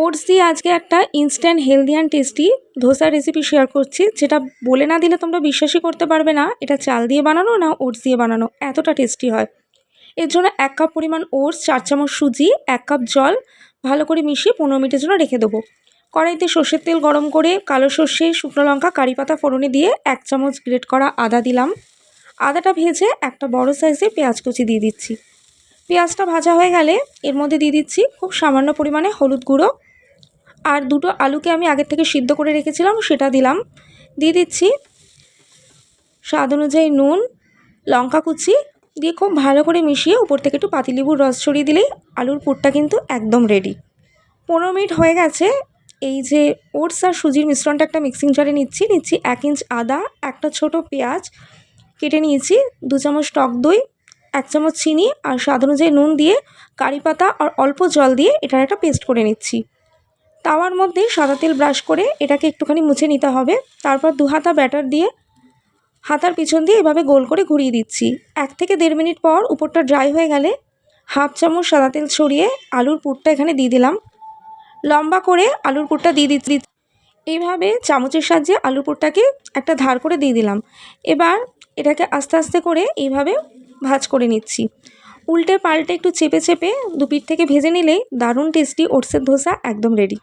Oats দিয়ে আজকে একটা ইনস্ট্যান্ট হেলদি অ্যান্ড টেস্টি ধোসার রেসিপি শেয়ার করছি, যেটা বলে না দিলে তোমরা বিশ্বাসই করতে পারবে না এটা চাল দিয়ে বানানো না ওটস দিয়ে বানানো, এতটা টেস্টি হয়। এর জন্য 1 কাপ পরিমাণ ওটস, 4 চামচ সুজি, 1 কাপ জল ভালো করে মিশিয়ে 15 মিনিটের জন্য রেখে দেবো। কড়াইতে সর্ষের তেল গরম করে কালো সর্ষে, শুকনো লঙ্কা, কারি পাতা ফোড়নে দিয়ে 1 চামচ গ্রেট করা আদা দিলাম। আদাটা ভেজে একটা বড় সাইজে পেঁয়াজ কুচি দিয়ে দিচ্ছি। পেঁয়াজটা ভাজা হয়ে গেলে এর মধ্যে দিয়ে দিচ্ছি খুব সামান্য পরিমাণে হলুদ গুঁড়ো, আর দুটো আলুকে আমি আগের থেকে সিদ্ধ করে রেখেছিলাম সেটা দিলাম। দিয়ে দিচ্ছি স্বাদ অনুযায়ী নুন, লঙ্কা কুচি দিয়ে খুব ভালো করে মিশিয়ে উপর থেকে একটু পাতিলেবুর রস ছড়িয়ে দিলেই আলুর পুরটা কিন্তু একদম রেডি। 15 মিনিট হয়ে গেছে। এই যে ওটস আর সুজির মিশ্রণটা একটা মিক্সিং জারে নিচ্ছি 1 ইঞ্চ আদা, একটা ছোট পেঁয়াজ কেটে নিয়েছি, 2 চামচ টক দই, 1 চামচ চিনি আর স্বাদ অনুযায়ী নুন দিয়ে কারি পাতা আর অল্প জল দিয়ে এটার একটা পেস্ট করে নিচ্ছি। তাওয়ার মধ্যে সাদা তেল ব্রাশ করে এটাকে একটুখানি মুছে নিতে হবে। তারপর 2 হাতা ব্যাটার দিয়ে হাতার পিছন দিয়ে এভাবে গোল করে ঘুরিয়ে দিচ্ছি। 1 থেকে 1.5 মিনিট পর উপরটা ড্রাই হয়ে গেলে হাফ চামচ সাদা তেল ছড়িয়ে আলুর পুরটা এখানে দিয়ে দিলাম। লম্বা করে আলুর পুরটা দিয়ে দিচ্ছি। এইভাবে চামচের সাহায্যে আলুর পুরটাকে একটা ধার করে দিয়ে দিলাম। এবার এটাকে আস্তে আস্তে করে এইভাবে ভাজ করে নিচ্ছি। উল্টে পাল্টে একটু চেপে চেপে দুপিঠ থেকে ভেজে নিলেই দারুণ টেস্টি ওটসের ধোসা একদম রেডি।